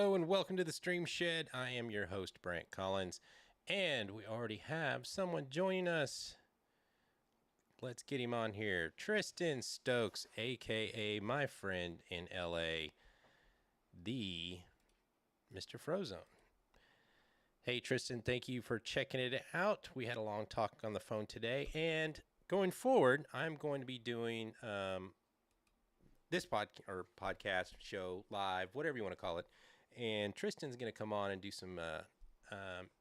Hello and welcome to the Stream Shed. I am your host, Brant Collins, and we already have someone joining us. Let's get him on here. Tristan Stokes, aka my friend in LA, the Mr. Frozone. Hey, Tristan, thank you for checking it out. We had a long talk on the phone today, and going forward, I'm going to be doing this podcast show live, whatever you want to call it. And Tristan's going to come on and do some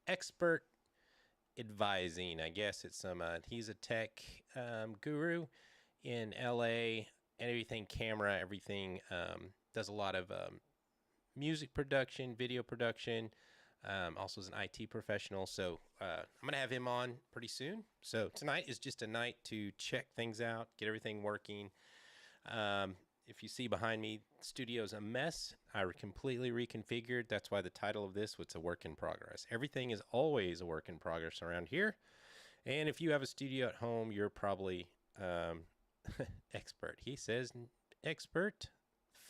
expert advising. I guess it's some. He's a tech guru in LA and everything camera, everything. Does a lot of music production, video production. Also is an IT professional. So I'm going to have him on pretty soon. So tonight is just a night to check things out, get everything working. If you see behind me, studio's a mess. I completely reconfigured. That's why the title of this was a work in progress. Everything is always a work in progress around here. And if you have a studio at home, you're probably expert. He says expert.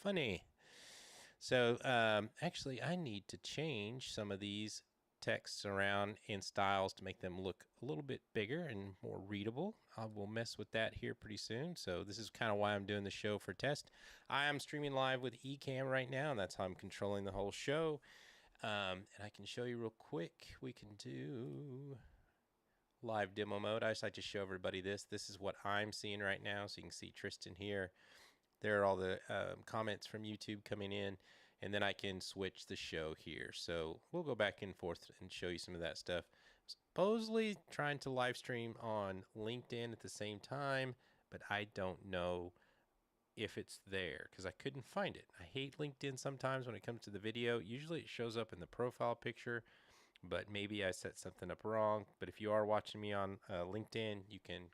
Funny. So actually, I need to change some of these texts around in styles to make them look a little bit bigger and more readable. I will mess with that here pretty soon. So this is kind of why I'm doing the show for test. I am streaming live with Ecamm right now, and that's how I'm controlling the whole show. And I can show you real quick. We can do live demo mode. I just like to show everybody this. This is what I'm seeing right now. So you can see Tristan here. There are all the comments from YouTube coming in, and then I can switch the show here. So we'll go back and forth and show you some of that stuff. Supposedly trying to live stream on LinkedIn at the same time, but I don't know if it's there because I couldn't find it. I hate LinkedIn sometimes when it comes to the video. Usually it shows up in the profile picture, but maybe I set something up wrong. But if you are watching me on LinkedIn, you can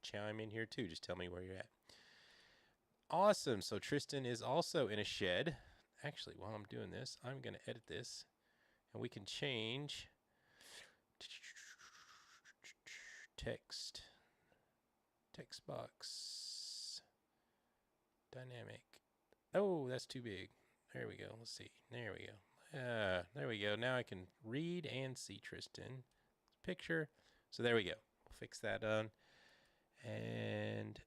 chime in here too. Just tell me where you're at. Awesome. So Tristan is also in a shed. Actually, while I'm doing this, I'm going to edit this and we can change text box dynamic. Oh, that's too big. There we go. Let's see. There we go. There we go. Now I can read and see Tristan picture. So there we go. We'll fix that on. And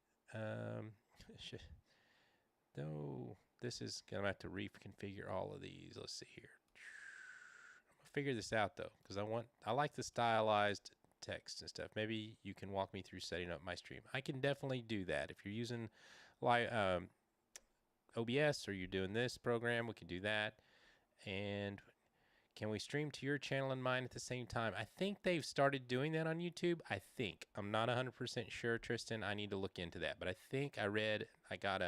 no, this is going to have to reconfigure all of these. Let's see here. I'm going to figure this out though, because I like the stylized text and stuff. Maybe you can walk me through setting up my stream. I can definitely do that. If you're using OBS or you're doing this program, we can do that. And can we stream to your channel and mine at the same time? I think they've started doing that on YouTube. I think. I'm not 100% sure, Tristan. I need to look into that. But I think I got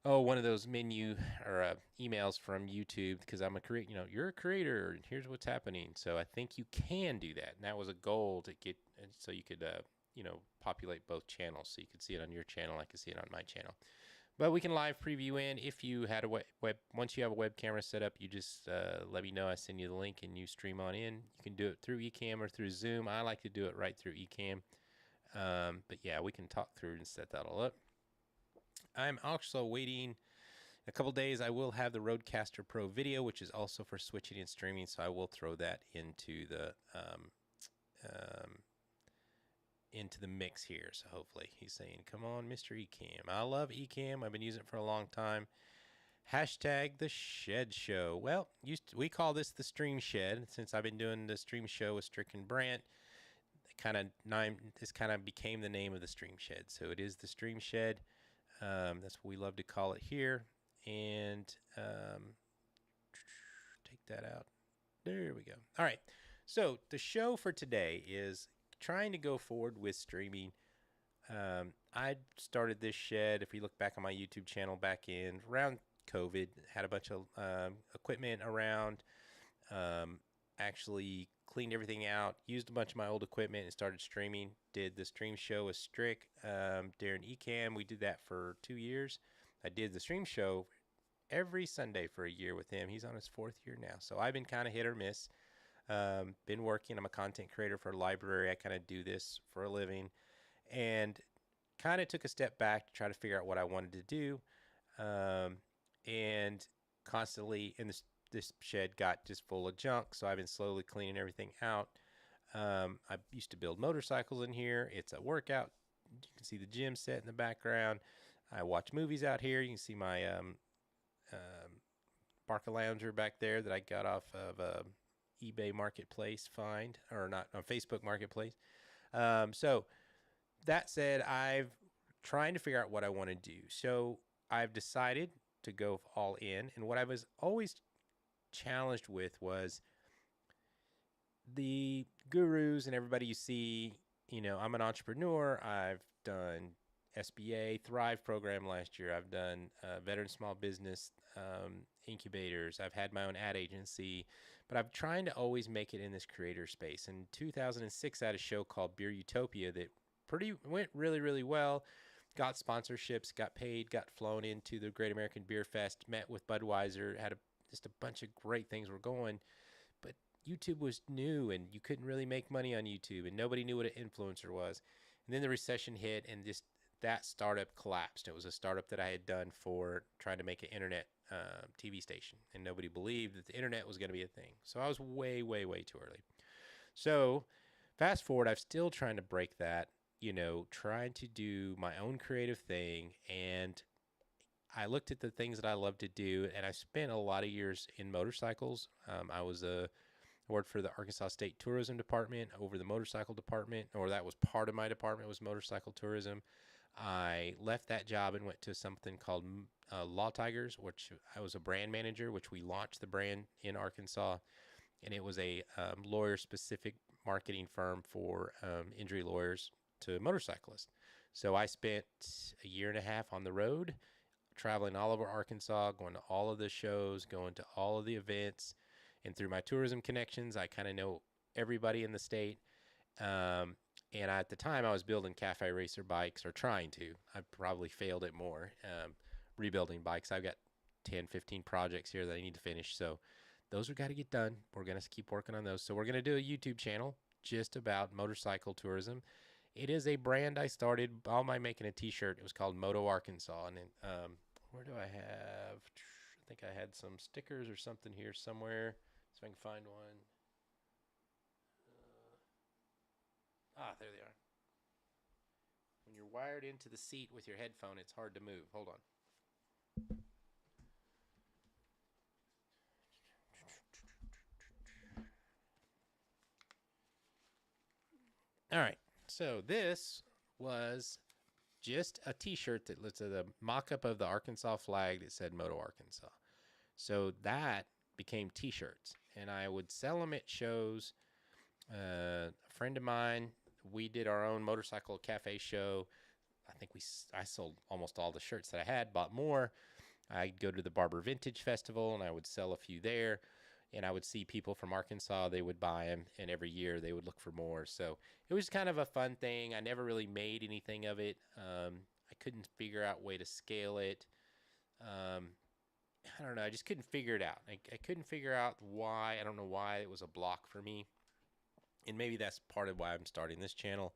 one of those menu or emails from YouTube because I'm a creator. You're a creator, and here's what's happening. So I think you can do that. And that was a goal to get so you could populate both channels, so you could see it on your channel. I could see it on my channel. But we can live preview in if you had a once you have a web camera set up, you just let me know. I send you the link and you stream on in. You can do it through Ecamm or through Zoom. I like to do it right through Ecamm. But yeah, we can talk through and set that all up. I'm also waiting a couple days. I will have the Rodecaster Pro video, which is also for switching and streaming. So I will throw that into the mix here. So hopefully he's saying, come on, Mr. Ecamm. I love Ecamm. I've been using it for a long time. Hashtag the Shed Show. Well, we call this the Stream Shed. Since I've been doing the Stream Show with Strick and Brant, this kind of became the name of the Stream Shed. So it is the Stream Shed. That's what we love to call it here. And take that out. There we go. All right. So the show for today is trying to go forward with streaming. I started this shed, if you look back on my YouTube channel back in around COVID, had a bunch of equipment around, actually cleaned everything out, used a bunch of my old equipment and started streaming. Did the stream show with Strick, Darren Ecamm. We did that for 2 years. I did the stream show every Sunday for a year with him. He's on his 4th year now. So I've been kind of hit or miss. Been working. I'm a content creator for a library. I kind of do this for a living and kind of took a step back to try to figure out what I wanted to do. And constantly, and this shed got just full of junk, so I've been slowly cleaning everything out. I used to build motorcycles in here. It's a workout. You can see the gym set in the background. I watch movies out here. You can see my Barca Lounger back there that I got off of eBay Marketplace find, or not, on Facebook Marketplace. So that said, I've trying to figure out what I want to do. So I've decided to go all in. And what I was always challenged with was the gurus and everybody you see. I'm an entrepreneur. I've done SBA Thrive program last year. I've done veteran small business incubators. I've had my own ad agency, but I'm trying to always make it in this creator space. In 2006, I had a show called Beer Utopia that went really, really well. Got sponsorships, got paid, got flown into the Great American Beer Fest, met with Budweiser, had just a bunch of great things were going. But YouTube was new, and you couldn't really make money on YouTube, and nobody knew what an influencer was. And then the recession hit, and just that startup collapsed. It was a startup that I had done for trying to make an internet TV station, and nobody believed that the internet was going to be a thing. So I was way, way, way too early. So fast forward, I'm still trying to break that, trying to do my own creative thing. And I looked at the things that I love to do, and I spent a lot of years in motorcycles. I worked for the Arkansas State Tourism Department over the motorcycle department, or that was part of my department was motorcycle tourism. I left that job and went to something called Law Tigers, which I was a brand manager, which we launched the brand in Arkansas. And it was a lawyer-specific marketing firm for injury lawyers to motorcyclists. So I spent a year and a half on the road, traveling all over Arkansas, going to all of the shows, going to all of the events. And through my tourism connections, I kind of know everybody in the state. And at the time, I was building Cafe Racer bikes, or trying to. I probably failed at more. Rebuilding bikes. I've got 10, 15 projects here that I need to finish. So those are got to get done. We're going to keep working on those. So we're going to do a YouTube channel just about motorcycle tourism. It is a brand I started. How am I making a t-shirt? It was called Moto Arkansas. And then, where do I have? I think I had some stickers or something here somewhere. So I can find one. There they are. When you're wired into the seat with your headphone, it's hard to move. Hold on. All right. So this was just a t-shirt that was a mock-up of the Arkansas flag that said Moto Arkansas. So that became t-shirts, and I would sell them at shows. A friend of mine, we did our own motorcycle cafe show. I sold almost all the shirts that I had, bought more. I'd go to the Barber Vintage Festival, and I would sell a few there. And I would see people from Arkansas, they would buy them, and every year they would look for more. So it was kind of a fun thing. I never really made anything of it. I couldn't figure out a way to scale it. I don't know. I just couldn't figure it out. I couldn't figure out why. I don't know why it was a block for me. And maybe that's part of why I'm starting this channel,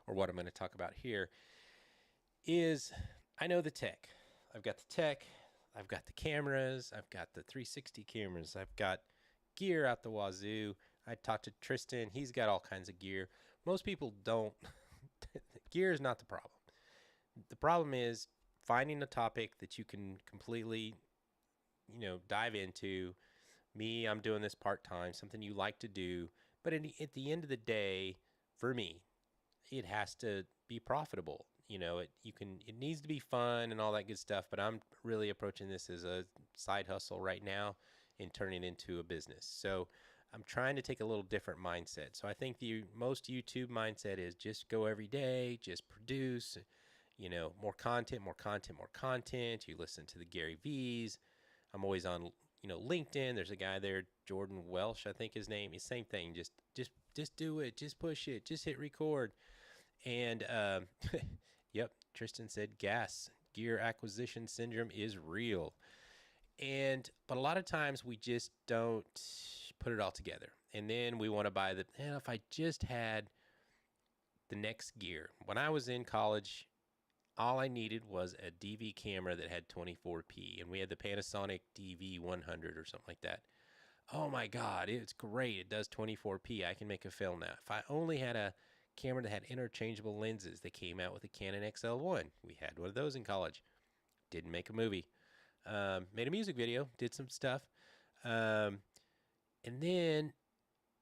or what I'm going to talk about here, is I know the tech. I've got the tech. I've got the cameras. I've got the 360 cameras. I've got gear out the wazoo. I talked to Tristan. He's got all kinds of gear. Most people don't. Gear is not the problem. The problem is finding a topic that you can completely, dive into. Me, I'm doing this part-time, something you like to do. But at the end of the day, for me, it has to be profitable. It needs to be fun and all that good stuff, but I'm really approaching this as a side hustle right now and turning it into a business. So I'm trying to take a little different mindset. So I think the most YouTube mindset is just go every day, just produce, more content, more content, more content. You listen to the Gary V's. I'm always on, LinkedIn. There's a guy there, Jordan Welsh, I think his name is. Same thing. Just do it. Just push it. Just hit record. And yep, Tristan said gear acquisition syndrome is real. But a lot of times we just don't put it all together. And then we want to buy if I just had the next gear. When I was in college, all I needed was a DV camera that had 24p, and we had the Panasonic DV100 or something like that. Oh my God, it's great. It does 24p. I can make a film now. If I only had a camera that had interchangeable lenses that came out with a Canon XL1, we had one of those in college. Didn't make a movie. Made a music video, did some stuff. Um, and then,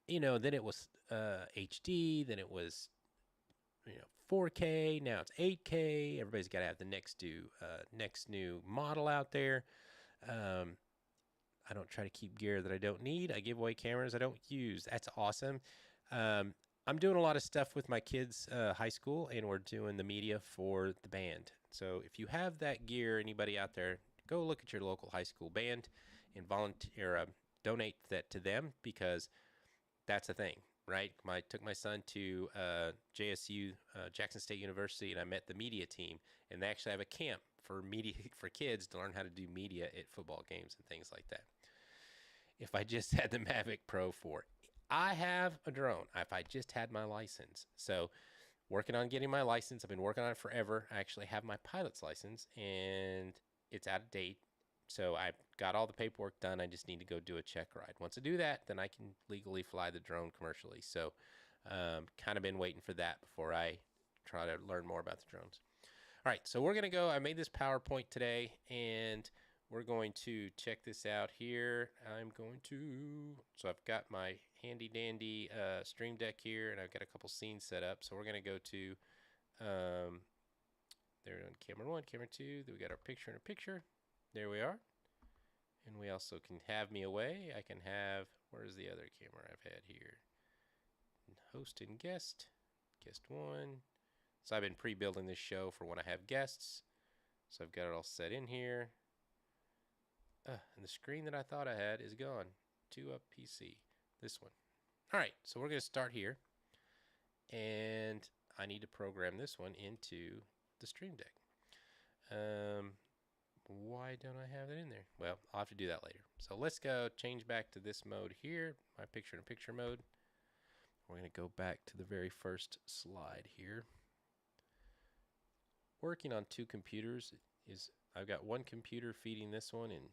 then it was HD, then it was 4K. Now it's 8K. Everybody's got to have the next new model out there. Um, I don't try to keep gear that I don't need. I give away cameras I don't use. That's awesome. I'm doing a lot of stuff with my kids' high school, and we're doing the media for the band. So if you have that gear, anybody out there, go look at your local high school band and volunteer, donate that to them, because that's the thing, right? I took my son to JSU, Jackson State University, and I met the media team, and they actually have a camp for media for kids to learn how to do media at football games and things like that. If I just had the Mavic Pro 4, I have a drone. If I just had my license. So working on getting my license. I've been working on it forever. I actually have my pilot's license, and it's out of date. So I've got all the paperwork done. I just need to go do a check ride. Once I do that, then I can legally fly the drone commercially. So kind of been waiting for that before I try to learn more about the drones. All right, so we're going to go. I made this PowerPoint today, and we're going to check this out here. So I've got my handy dandy Stream Deck here, and I've got a couple scenes set up. So we're going to go to, there on camera 1, camera 2. Then we got our picture in a picture. There we are. And we also can have me away. I can have, where's the other camera I've had here? Host and guest, guest 1. So I've been pre-building this show for when I have guests. So I've got it all set in here. And the screen that I thought I had is gone. 2up PC. This one. All right, so we're going to start here. And I need to program this one into the Stream Deck. Why don't I have it in there? Well, I'll have to do that later. So let's go change back to this mode here, my picture-in-picture mode. We're going to go back to the very first slide here. Working on 2 computers is, I've got one computer feeding this one and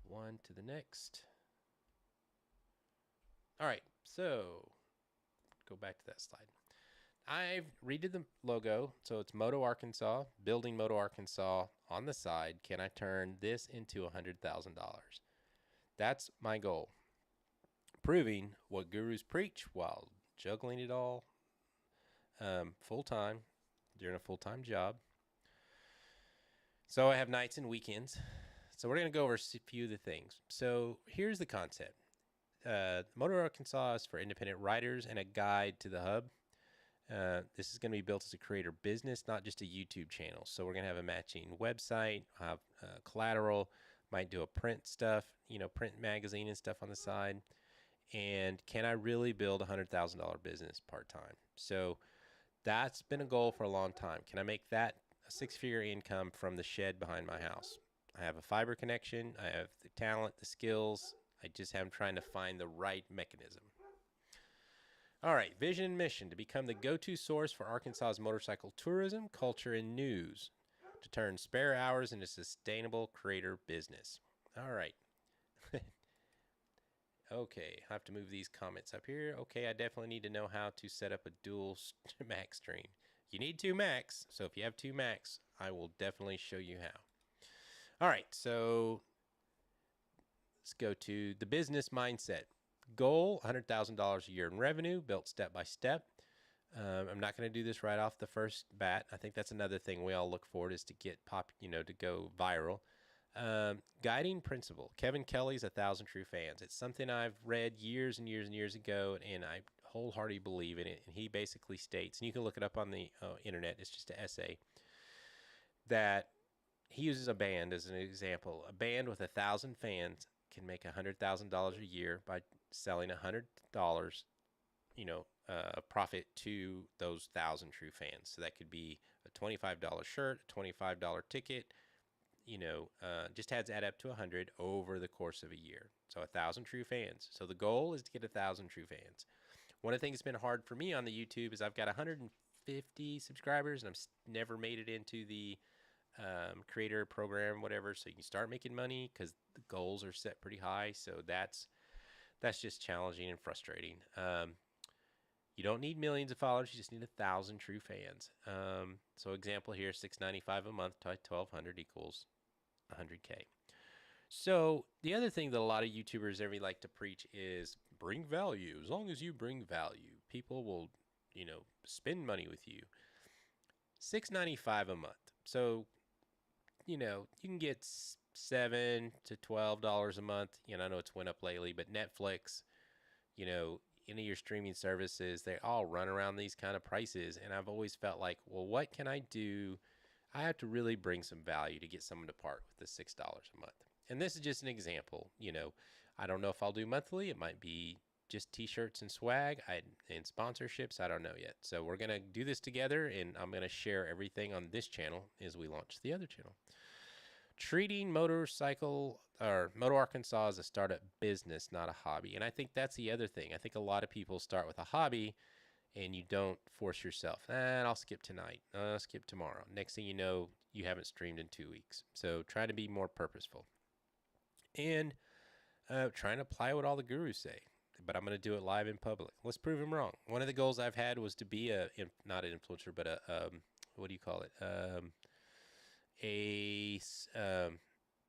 one to the next. All right, so go back to that slide. I've redid the logo, so it's Moto Arkansas, building Moto Arkansas on the side. Can I turn this into $100,000? That's my goal. Proving what gurus preach while juggling it all full-time, during a full-time job. So I have nights and weekends. So we're going to go over a few of the things. So here's the concept. Moto Arkansas is for independent writers and a guide to the hub. This is going to be built as a creator business, not just a YouTube channel. So we're going to have a matching website, have collateral, might do a print stuff, print magazine and stuff on the side. And can I really build a $100,000 business part-time? So that's been a goal for a long time. Can I make that a 6-figure income from the shed behind my house? I have a fiber connection. I have the talent, the skills. I just am trying to find the right mechanism. All right, vision and mission: to become the go-to source for Arkansas's motorcycle tourism, culture, and news, to turn spare hours into sustainable creator business. All right. Okay, I have to move these comments up here. Okay, I definitely need to know how to set up a dual Mac stream. You need 2 Macs, so if you have 2 Macs, I will definitely show you how. All right, so let's go to the business mindset. Goal, $100,000 a year in revenue, built step by step. I'm not going to do this right off the first bat. I think that's another thing we all look for, is to get to go viral. Guiding principle. Kevin Kelly's 1,000 True Fans. It's something I've read years and years and years ago, and I wholeheartedly believe in it. And he basically states, and you can look it up on the internet, it's just an essay, that he uses a band as an example. A band with 1,000 fans can make $100,000 a year by selling $100, profit to those 1,000 true fans. So that could be a $25 shirt, a $25 ticket, just add up to 100 over the course of a year. So 1,000 true fans. So the goal is to get 1,000 true fans. One of the things that's been hard for me on the YouTube is I've got 50 subscribers, and never made it into the creator program, whatever. So you can start making money because the goals are set pretty high. So that's just challenging and frustrating. You don't need millions of followers. You just need 1,000 true fans. So example here, $6.95 a month times 1,200 equals 100K. So the other thing that a lot of YouTubers ever like to preach is bring value. As long as you bring value, people will, spend money with you. $6.95 a month. So, you can get $7 to $12 a month. I know it's went up lately, but Netflix, any of your streaming services, they all run around these kind of prices. And I've always felt like, well, what can I do? I have to really bring some value to get someone to part with the $6 a month. And this is just an example. I don't know if I'll do monthly. It might be just t-shirts and swag and sponsorships. I don't know yet. So we're going to do this together, and I'm going to share everything on this channel as we launch the other channel. Treating Moto Arkansas as a startup business, not a hobby. And I think that's the other thing. I think a lot of people start with a hobby and you don't force yourself. I'll skip tonight. I'll skip tomorrow. Next thing you know, you haven't streamed in 2 weeks. So try to be more purposeful. And trying to apply what all the gurus say. But I'm going to do it live in public. Let's prove them wrong. One of the goals I've had was to be not an influencer, but what do you call it? A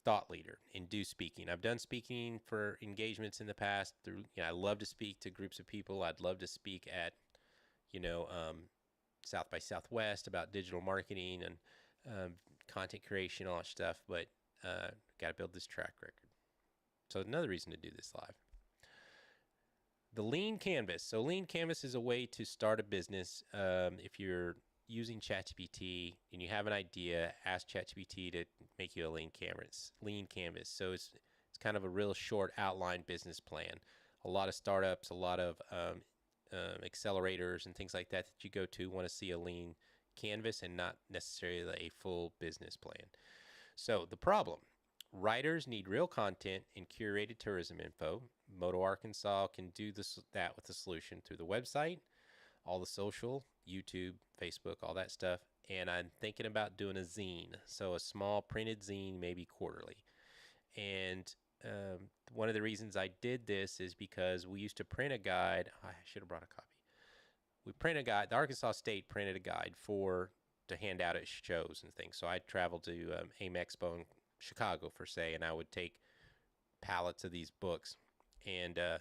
thought leader and do speaking. I've done speaking for engagements in the past. I love to speak to groups of people. I'd love to speak at, South by Southwest about digital marketing and content creation, all that stuff. But got to build this track record. So another reason to do this live. The Lean Canvas. So Lean Canvas is a way to start a business. If you're using ChatGPT and you have an idea, ask ChatGPT to make you a lean canvas. So it's kind of a real short outline business plan. A lot of startups, a lot of accelerators and things like that you go to want to see a lean canvas and not necessarily a full business plan. So the problem: writers need real content and curated tourism info. Moto Arkansas can do that with the solution through the website, all the social, YouTube, Facebook, all that stuff. And I'm thinking about doing a zine. So a small printed zine, maybe quarterly. And one of the reasons I did this is because we used to print a guide. I should have brought a copy. We print a guide. The Arkansas State printed a guide to hand out at shows and things. So I traveled to AIM Expo in Chicago, for say, and I would take pallets of these books, and I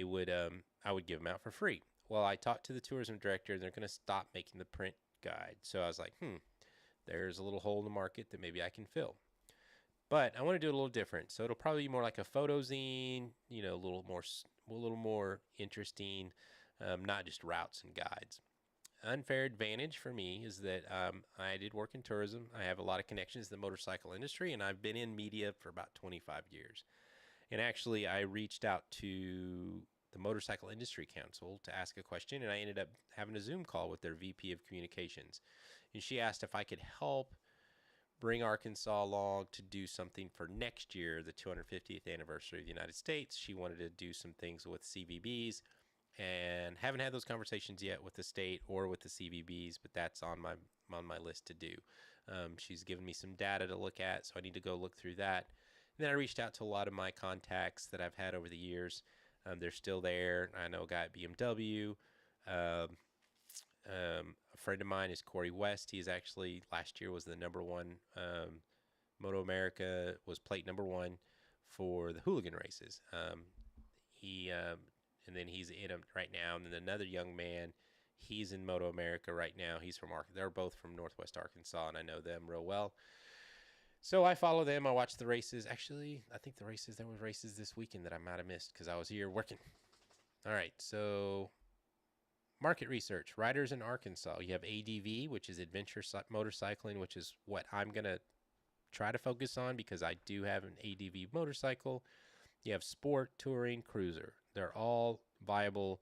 would give them out for free. Well, I talked to the tourism director, and they're going to stop making the print guide. So I was like, there's a little hole in the market that maybe I can fill. But I want to do it a little different. So it'll probably be more like a photo zine, a little more interesting, not just routes and guides. Unfair advantage for me is that I did work in tourism. I have a lot of connections to the motorcycle industry, and I've been in media for about 25 years. And actually, I reached out to the Motorcycle Industry Council to ask a question, and I ended up having a Zoom call with their VP of Communications. And she asked if I could help bring Arkansas along to do something for next year, the 250th anniversary of the United States. She wanted to do some things with CVBs, and haven't had those conversations yet with the state or with the CVBs, but that's on my list to do. She's given me some data to look at, so I need to go look through that. And then I reached out to a lot of my contacts that I've had over the years. They're still there. I know a guy at BMW. A friend of mine is Corey West. He's actually, last year was the number one. Moto America was plate number one for the hooligan races. And then he's in them right now. And then another young man, he's in Moto America right now. He's from they're both from Northwest Arkansas, and I know them real well. So I follow them. I watch the races. Actually, I think there were races this weekend that I might have missed because I was here working. All right, so market research. Riders in Arkansas. You have ADV, which is adventure motorcycling, which is what I'm going to try to focus on because I do have an ADV motorcycle. You have sport, touring, cruiser. They're all viable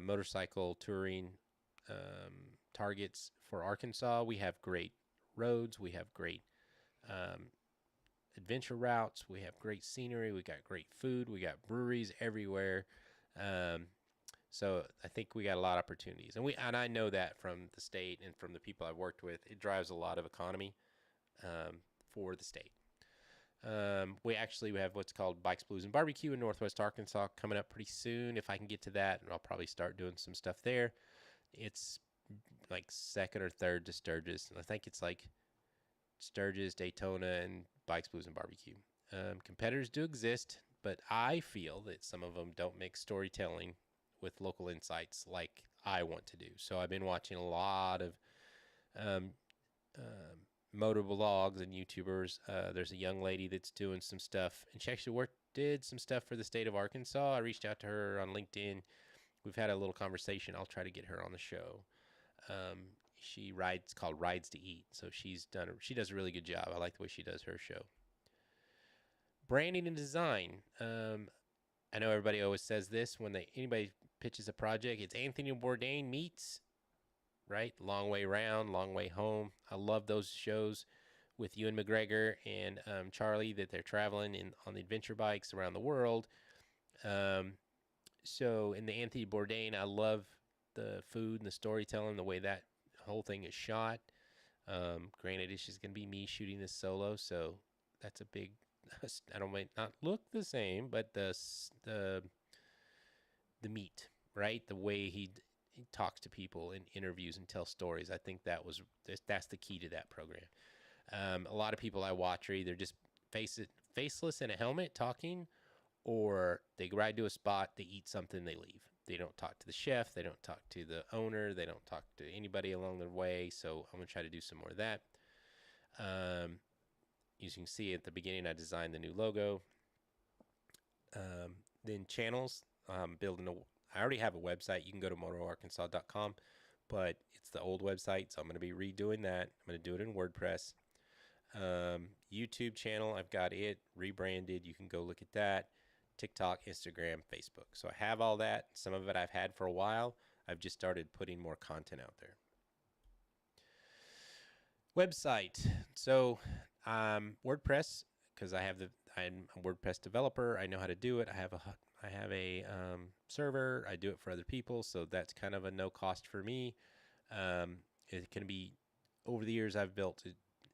motorcycle touring targets for Arkansas. We have great roads. We have great adventure routes. We have great scenery. We got great food. We got breweries everywhere. So I think we got a lot of opportunities, and I know that from the state and from the people I've worked with, it drives a lot of economy for the state. We have what's called Bikes, Blues, and Barbecue in Northwest Arkansas coming up pretty soon. If I can get to that, and I'll probably start doing some stuff there. It's like second or third to Sturgis, and I think it's like Sturgis, Daytona, and Bikes, Blues, and Barbecue. Competitors do exist, but I feel that some of them don't mix storytelling with local insights like I want to do. So I've been watching a lot of um, motor blogs and YouTubers. There's a young lady that's doing some stuff, and she actually did some stuff for the state of Arkansas. I reached out to her on LinkedIn. We've had a little conversation. I'll try to get her on the show. She rides called Rides to Eat, so she does a really good job. I like the way she does her show. Branding and design. I know everybody always says this when anybody pitches a project. It's Anthony Bourdain meets, right? Long Way Round, Long Way Home. I love those shows with Ewan McGregor and Charlie that they're traveling on the adventure bikes around the world. So in the Anthony Bourdain, I love the food and the storytelling, the way that whole thing is shot. Granted, it's just going to be me shooting this solo, so that's a big. I don't might not look the same, but the meat, right? The way he talks to people in interviews and tells stories. I think that's the key to that program. A lot of people I watch are either just faceless in a helmet talking, or they ride to a spot, they eat something, they leave. They don't talk to the chef, they don't talk to the owner, they don't talk to anybody along the way. So I'm gonna try to do some more of that. As you can see at the beginning, I designed the new logo. Then channels, I already have a website. You can go to motoroarkansas.com, but it's the old website, so I'm going to be redoing that. I'm going to do it in WordPress. YouTube channel, I've got it rebranded. You can go look at that. TikTok, Instagram, Facebook. So I have all that. Some of it I've had for a while. I've just started putting more content out there. Website. So WordPress, because I'm a WordPress developer. I know how to do it. I have a server. I do it for other people, so that's kind of a no cost for me. It can be, over the years I've built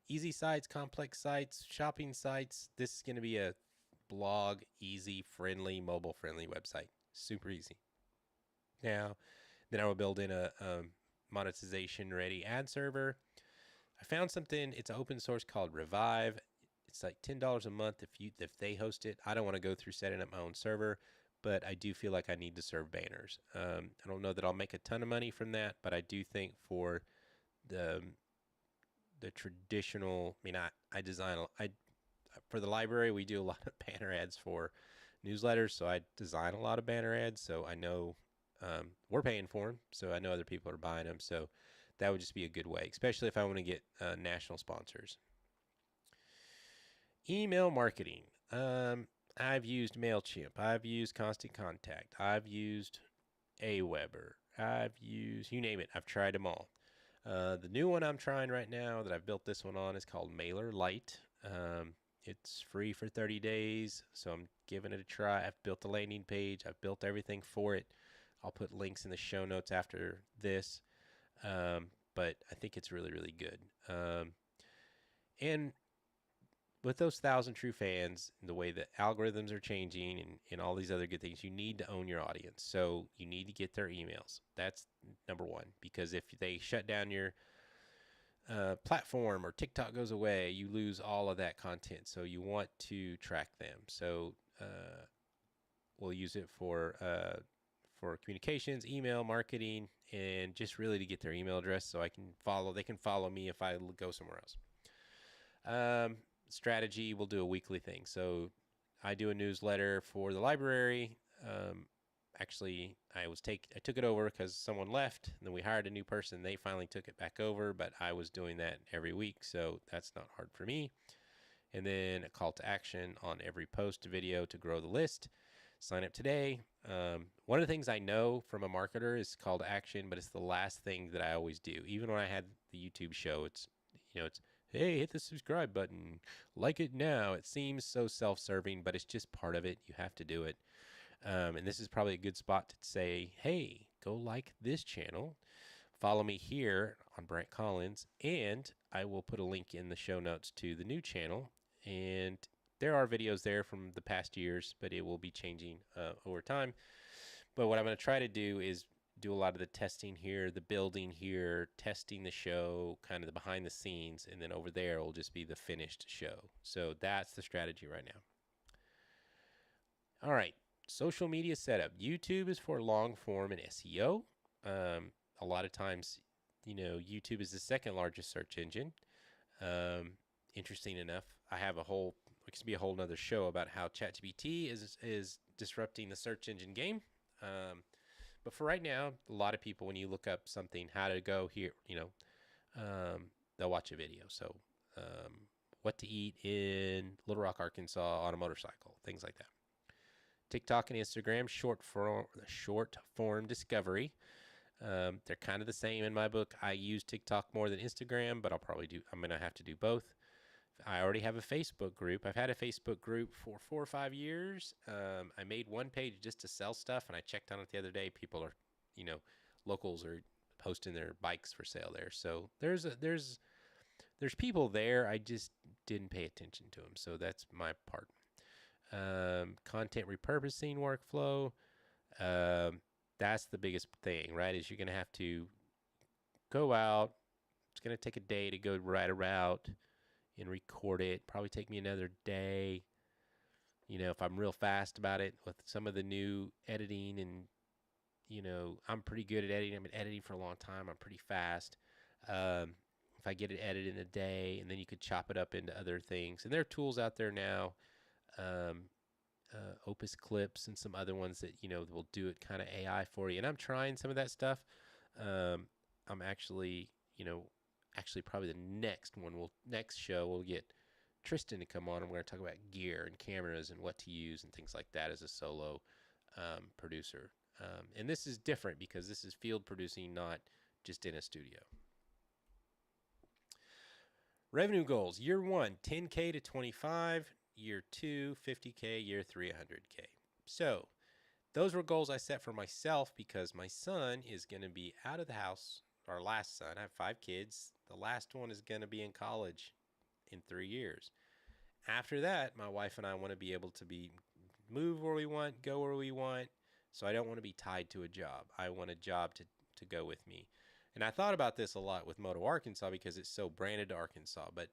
easy sites, complex sites, shopping sites. This is going to be a blog, easy, friendly, mobile friendly website. Super easy. Now, then I will build in a monetization ready ad server. I found something, it's an open source called Revive. It's like $10 a month if they host it. I don't want to go through setting up my own server, but I do feel like I need to serve banners. I don't know that I'll make a ton of money from that, but I do think for the traditional, for the library, we do a lot of banner ads for newsletters, so I design a lot of banner ads, so I know we're paying for them, so I know other people are buying them, so that would just be a good way, especially if I want to get national sponsors. Email marketing. I've used MailChimp. I've used Constant Contact. I've used Aweber. I've used, you name it. I've tried them all. The new one I'm trying right now that I've built this one on is called MailerLite. It's free for 30 days, so I'm giving it a try. I've built the landing page. I've built everything for it. I'll put links in the show notes after this. But I think it's really, really good. And with those 1,000 true fans, the way that algorithms are changing and all these other good things, you need to own your audience. So you need to get their emails. That's number one, because if they shut down your platform or TikTok goes away, you lose all of that content. So you want to track them. So we'll use it for communications, email, marketing, and just really to get their email address so they can follow me if I go somewhere else. Strategy, we'll do a weekly thing. So I do a newsletter for the library. Actually, I took it over because someone left, and then we hired a new person. They finally took it back over, but I was doing that every week, so that's not hard for me. And then a call to action on every post video to grow the list. Sign up today. One of the things I know from a marketer is call to action, but it's the last thing that I always do. Even when I had the YouTube show, it's hey, hit the subscribe button, like it now. It seems so self-serving, but it's just part of it. You have to do it. And this is probably a good spot to say, hey, go like this channel. Follow me here on Brent Collins, and I will put a link in the show notes to the new channel. And there are videos there from the past years, but it will be changing over time. But what I'm going to try to do is do a lot of the testing here, the building here, testing the show, kind of the behind the scenes, and then over there will just be the finished show. So that's the strategy right now. All right, social media setup. YouTube is for long form and SEO. A lot of times, YouTube is the second largest search engine. Interesting enough, I have it could be a whole nother show about how ChatGPT is disrupting the search engine game. But for right now, a lot of people, when you look up something, how to go here, they'll watch a video. So, what to eat in Little Rock, Arkansas on a motorcycle, things like that. TikTok and Instagram, short form discovery. They're kind of the same in my book. I use TikTok more than Instagram, but I'm going to have to do both. I already have a Facebook group. I've had a Facebook group for 4 or 5 years. I made one page just to sell stuff, and I checked on it the other day. People are, locals are posting their bikes for sale there. So there's people there. I just didn't pay attention to them. So that's my part. Content repurposing workflow. That's the biggest thing, right? Is you're going to have to go out. It's going to take a day to go write a route and record it. Probably take me another day. If I'm real fast about it with some of the new editing, and I'm pretty good at editing. I've been editing for a long time. I'm pretty fast. If I get it edited in a day, and then you could chop it up into other things. And there are tools out there now, Opus Clips and some other ones that will do it kind of AI for you. And I'm trying some of that stuff. I'm actually probably the next show we'll get Tristan to come on, and we're going to talk about gear and cameras and what to use and things like that as a solo producer. And this is different because this is field producing, not just in a studio. Revenue goals. Year 1, 10K to 25. Year 2, 50K. Year 3, 100K. So those were goals I set for myself because my son is going to be out of the house. Our last son, I have 5 kids. The last one is going to be in college in 3 years. After that, my wife and I want to be able to move where we want, go where we want. So I don't want to be tied to a job. I want a job to go with me. And I thought about this a lot with Moto Arkansas because it's so branded to Arkansas. But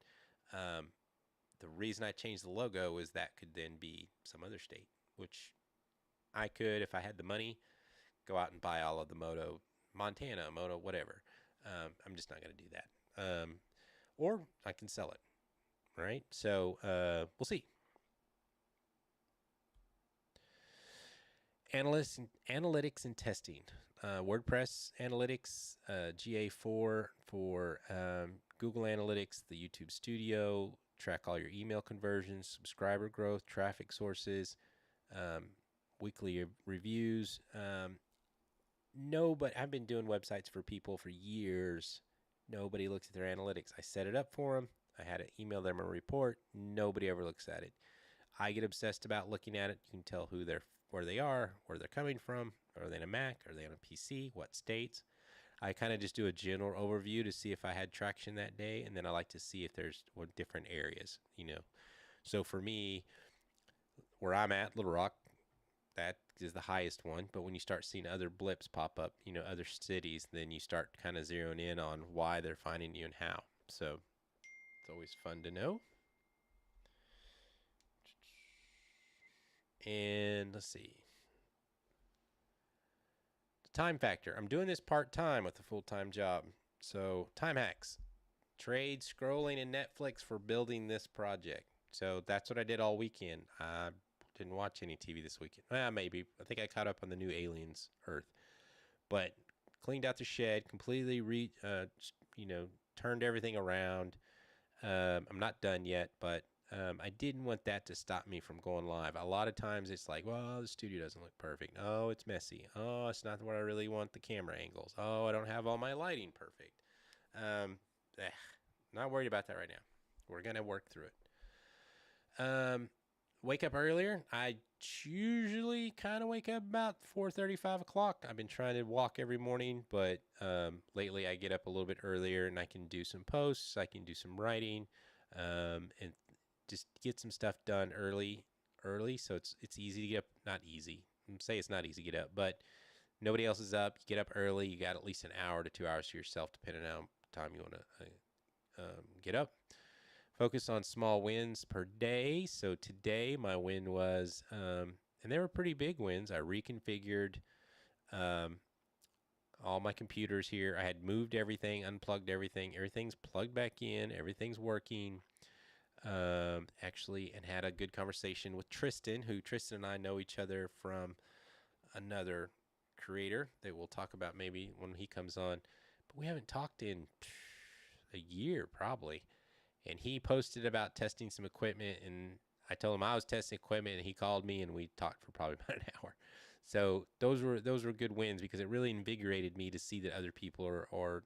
the reason I changed the logo is that could then be some other state, which I could, if I had the money, go out and buy all of the Moto Montana, Moto whatever. I'm just not going to do that. Or I can sell it, right? So we'll see. Analytics and testing. WordPress Analytics, GA4 for Google Analytics, the YouTube Studio, track all your email conversions, subscriber growth, traffic sources, weekly reviews. But I've been doing websites for people for years. Nobody looks at their analytics. I set it up for them. I had to email them a report. Nobody ever looks at it. I get obsessed about looking at it. You can tell where they are, where they're coming from. Are they on a Mac? Are they on a PC? What states? I kind of just do a general overview to see if I had traction that day, and then I like to see if there's different areas, So for me, where I'm at, Little Rock, that is the highest one. But when you start seeing other blips pop up, other cities, then you start kind of zeroing in on why they're finding you and how. So it's always fun to know. And let's see. The time factor. I'm doing this part-time with a full-time job. So time hacks. Trade, scrolling, and Netflix for building this project. So that's what I did all weekend. I didn't watch any TV this weekend. Maybe. I think I caught up on the new Aliens Earth. But cleaned out the shed, completely turned everything around. I'm not done yet, but I didn't want that to stop me from going live. A lot of times it's like, well, the studio doesn't look perfect. Oh, it's messy. Oh, it's not where I really want the camera angles. Oh, I don't have all my lighting perfect. Not worried about that right now. We're going to work through it. wake up earlier. I usually kind of wake up about 4:30, 5 o'clock. I've been trying to walk every morning, but lately I get up a little bit earlier and I can do some posts. I can do some writing, and just get some stuff done early. So it's easy to get up. Not easy. Say it's not easy to get up, but nobody else is up. You get up early. You got at least an hour to 2 hours to yourself, depending on how time you want to get up. Focus on small wins per day. So today my win was, and they were pretty big wins. I reconfigured um, all my computers here. I had moved everything, unplugged everything. Everything's plugged back in. Everything's working. Actually, and had a good conversation with Tristan, who Tristan and I know each other from another creator that we'll talk about maybe when he comes on. But we haven't talked in a year probably. And he posted about testing some equipment, and I told him I was testing equipment, and he called me, and we talked for probably about an hour. So those were good wins because it really invigorated me to see that other people are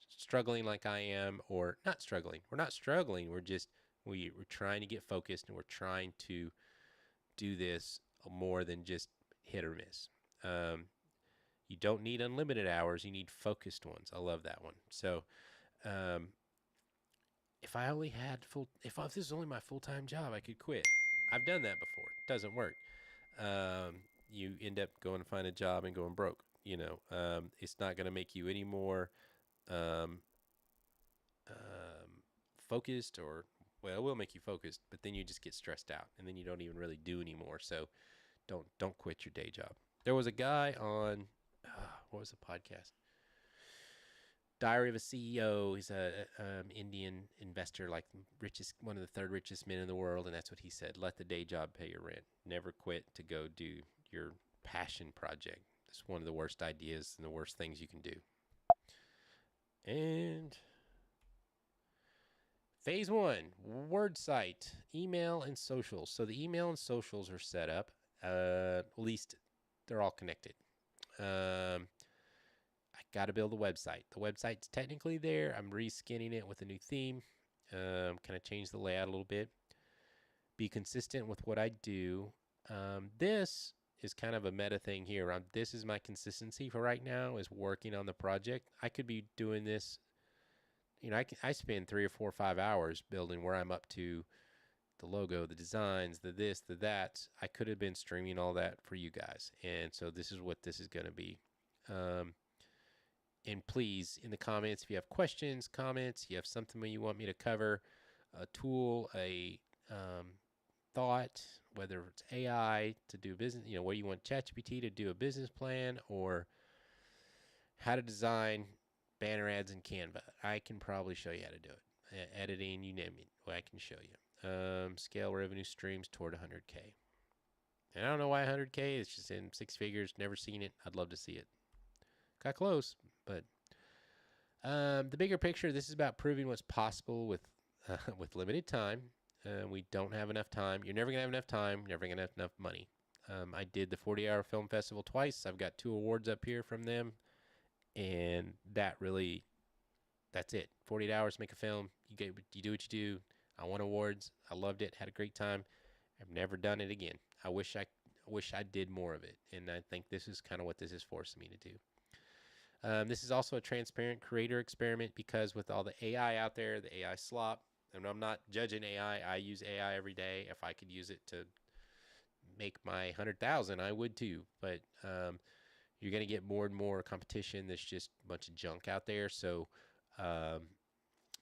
struggling like I am, or not struggling. We're not struggling. We're trying to get focused, and we're trying to do this more than just hit or miss. You don't need unlimited hours. You need focused ones. I love that one. So, if I only had if this was only my full-time job, I could quit. I've done that before. It doesn't work. You end up going to find a job and going broke. It's not going to make you any more um, focused, or well, it will make you focused, but then you just get stressed out, and then you don't even really do anymore. So don't quit your day job. There was a guy on what was the podcast? Diary of a CEO. He's a Indian investor, like one of the third richest men in the world, and that's what he said. Let the day job pay your rent. Never quit to go do your passion project. It's one of the worst ideas and the worst things you can do. And phase 1, word site, email, and socials. So the email and socials are set up. At least they're all connected. I got to build a website. The website's technically there. I'm reskinning it with a new theme. Kind of change the layout a little bit. Be consistent with what I do. This is kind of a meta thing here. This is my consistency for right now, is working on the project. I could be doing this. I spend 3 or 4 or 5 hours building where I'm up to the logo, the designs, the this, the that. I could have been streaming all that for you guys. And so this is what this is going to be. And please, in the comments, if you have questions, comments, you have something you want me to cover, a tool, a thought, whether it's AI to do business, what you want ChatGPT to do a business plan, or how to design banner ads in Canva. I can probably show you how to do it. Editing, you name it, I can show you. Scale revenue streams toward 100K. And I don't know why 100K. It's just in 6 figures. Never seen it. I'd love to see it. Got close, but the bigger picture. This is about proving what's possible with limited time. We don't have enough time. You're never gonna have enough time. Never gonna have enough money. I did the 40-hour film festival twice. I've got 2 awards up here from them, and that's it. 48 hours, make a film. You do what you do. I won awards. I loved it. Had a great time. I've never done it again. I wish I did more of it, and I think this is kind of what this is forcing me to do. This is also a transparent creator experiment, because with all the AI out there, the AI slop, and I'm not judging AI. I use AI every day. If I could use it to make my 100,000, I would too. But you're going to get more and more competition. There's just a bunch of junk out there. So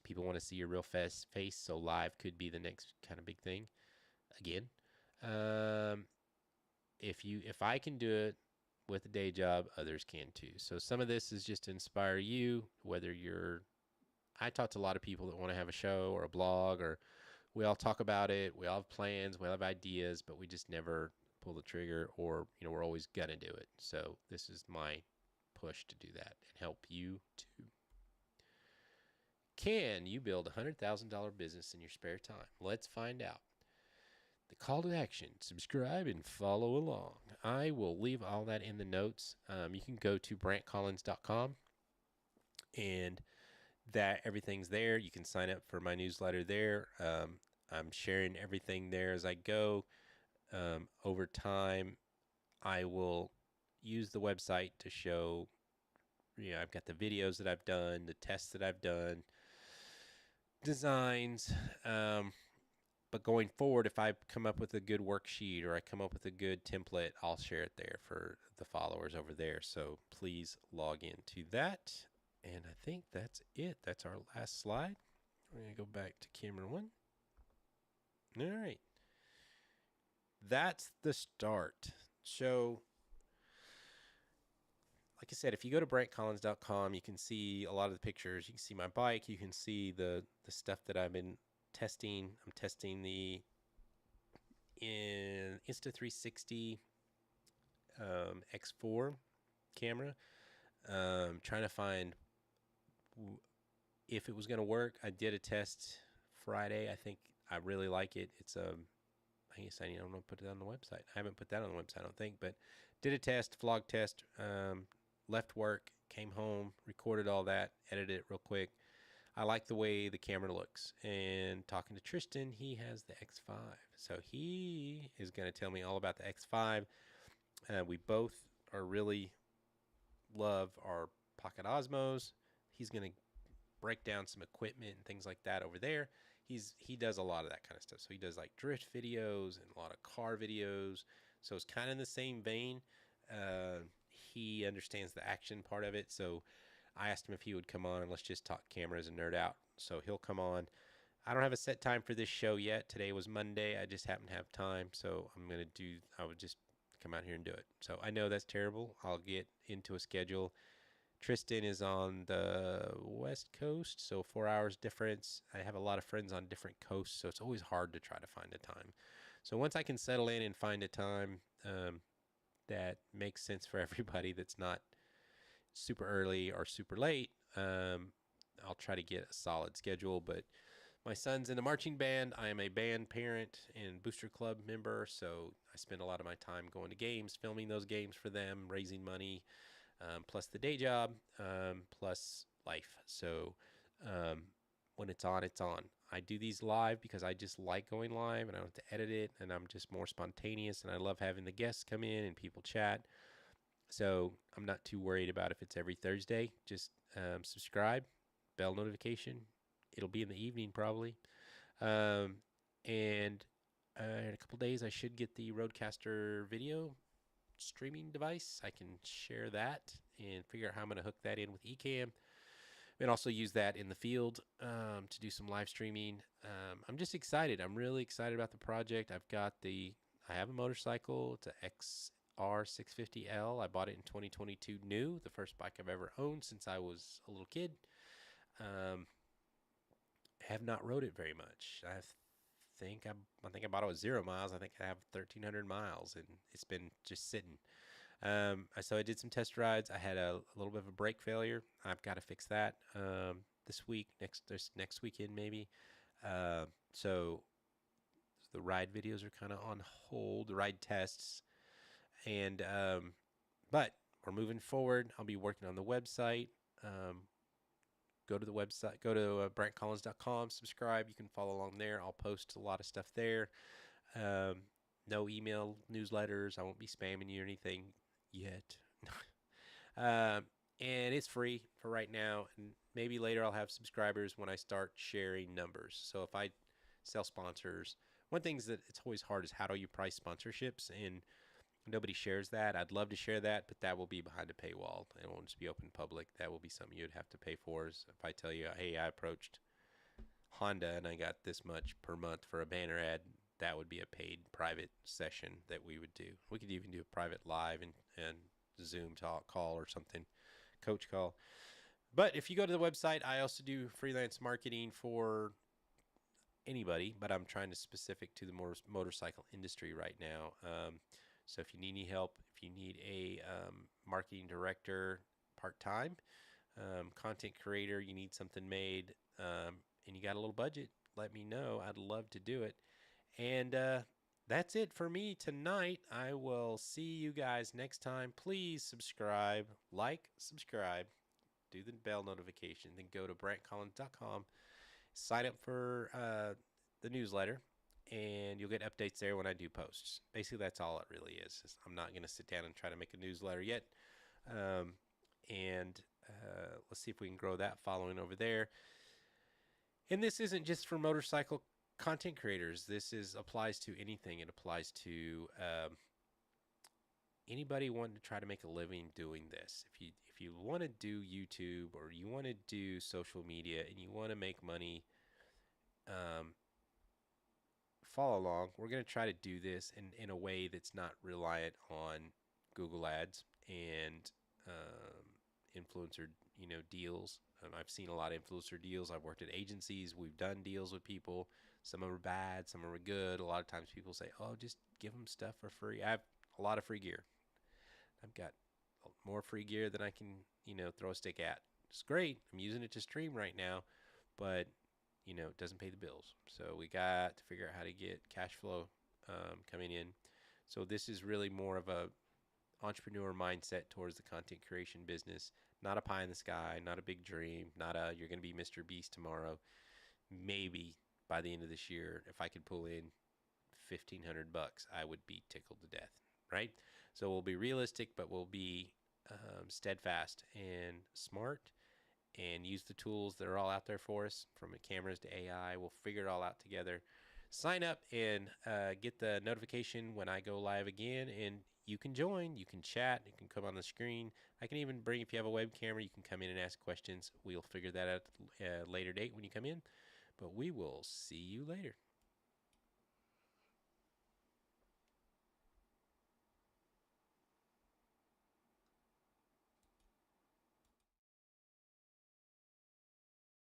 people want to see your real face. So live could be the next kind of big thing. Again, if I can do it with a day job, others can too. So some of this is just to inspire you, whether I talk to a lot of people that want to have a show or a blog, or we all talk about it. We all have plans, we all have ideas, but we just never pull the trigger, or, we're always going to do it. So this is my push to do that and help you too. Can you build a $100,000 business in your spare time? Let's find out. The call to action: subscribe and follow along. I will leave all that in the notes. You can go to brantcollins.com, and everything's there. You can sign up for my newsletter there. I'm sharing everything there as I go. Over time, I will use the website to show, I've got the videos that I've done, the tests that I've done, designs. But going forward, if I come up with a good worksheet or I come up with a good template, I'll share it there for the followers over there. So please log into that. And I think that's it. That's our last slide. We're going to go back to camera one. All right. That's the start. So, like I said, if you go to brantcollins.com, you can see a lot of the pictures. You can see my bike. You can see the stuff that I've been testing. I'm testing the Insta360 X4 camera. Trying to find if it was going to work. I did a test Friday. I think I really like it. It's I guess I don't know, put it on the website. I haven't put that on the website, I don't think, but did a test, vlog test. Left work, came home, recorded all that, edited it real quick. I like the way the camera looks. And talking to Tristan, he has the X5. So he is going to tell me all about the X5. We both are really love our Pocket Osmos. He's going to break down some equipment and things like that over there. He does a lot of that kind of stuff. So he does like drift videos and a lot of car videos. So it's kind of in the same vein. He understands the action part of it. So I asked him if he would come on and let's just talk cameras and nerd out. So he'll come on. I don't have a set time for this show yet. Today was Monday. I just happen to have time. So I would just come out here and do it. So I know that's terrible. I'll get into a schedule. Tristan is on the West Coast, so 4 hours difference. I have a lot of friends on different coasts, so it's always hard to try to find a time. So once I can settle in and find a time that makes sense for everybody, that's not super early or super late, I'll try to get a solid schedule. But my son's in a marching band. I am a band parent and booster club member, so I spend a lot of my time going to games, filming those games for them, raising money, plus the day job, plus life. So when it's on, it's on. I do these live because I just like going live and I don't have to edit it, and I'm just more spontaneous, and I love having the guests come in and people chat. So I'm not too worried about if it's every Thursday. Just subscribe, bell notification. It'll be in the evening probably. And in a couple days, I should get the Rodecaster video streaming device. I can share that and figure out how I'm going to hook that in with Ecamm, and also use that in the field to do some live streaming. I'm just excited. I'm really excited about the project. I have a motorcycle. It's a XR650L. I bought it in 2022 new, the first bike I've ever owned since I was a little kid. Have not rode it very much. I think I bought it with 0 miles. I think I have 1,300 miles, and it's been just sitting. So I did some test rides. I had a little bit of a brake failure. I've got to fix that this week, next weekend maybe. So the ride videos are kind of on hold, the ride tests, and but we're moving forward. I'll be working on the website. Go to the website, go to brantcollins.com, subscribe. You can follow along there. I'll post a lot of stuff there. No email newsletters. I won't be spamming you or anything yet. And it's free for right now. And maybe later I'll have subscribers when I start sharing numbers. So if I sell sponsors, one thing that it's always hard is how do you price sponsorships? And nobody shares that. I'd love to share that, but that will be behind a paywall. It won't just be open public. That will be something you'd have to pay for. Is if I tell you, hey, I approached Honda and I got this much per month for a banner ad, that would be a paid private session that we would do. We could even do a private live and Zoom talk call or something, coach call. But if you go to the website, I also do freelance marketing for anybody, but I'm trying to specific to the motorcycle industry right now. So if you need any help, if you need a marketing director part-time, content creator, you need something made, and you got a little budget, let me know. I'd love to do it. And that's it for me tonight. I will see you guys next time. Please subscribe, subscribe, do the bell notification, then go to brantcollins.com, sign up for the newsletter. and you'll get updates there when I do posts. Basically, that's all it really is. I'm not going to sit down and try to make a newsletter yet. Um, and let's see if we can grow that following over there. And this isn't just for motorcycle content creators. This applies to anything. It applies to anybody wanting to try to make a living doing this. If you want to do YouTube or you want to do social media and you want to make money, um, follow along. We're going to try to do this in a way that's not reliant on Google Ads and influencer, deals. I've seen a lot of influencer deals. I've worked at agencies. We've done deals with people. Some are bad, some are good. A lot of times people say, "Oh, just give them stuff for free." I have a lot of free gear. I've got more free gear than I can, throw a stick at. It's great. I'm using it to stream right now, but it doesn't pay the bills. So we got to figure out how to get cash flow coming in. So this is really more of a entrepreneur mindset towards the content creation business. Not a pie in the sky, not a big dream, not a you're going to be Mr. Beast tomorrow. Maybe by the end of this year, if I could pull in $1,500, I would be tickled to death, right? So we'll be realistic, but we'll be steadfast and smart and use the tools that are all out there for us, from cameras to AI. We'll figure it all out together. Sign up and get the notification when I go live again, and you can join, you can chat, you can come on the screen. I can even bring, if you have a web camera, you can come in and ask questions. We'll figure that out at a later date when you come in, but we will see you later.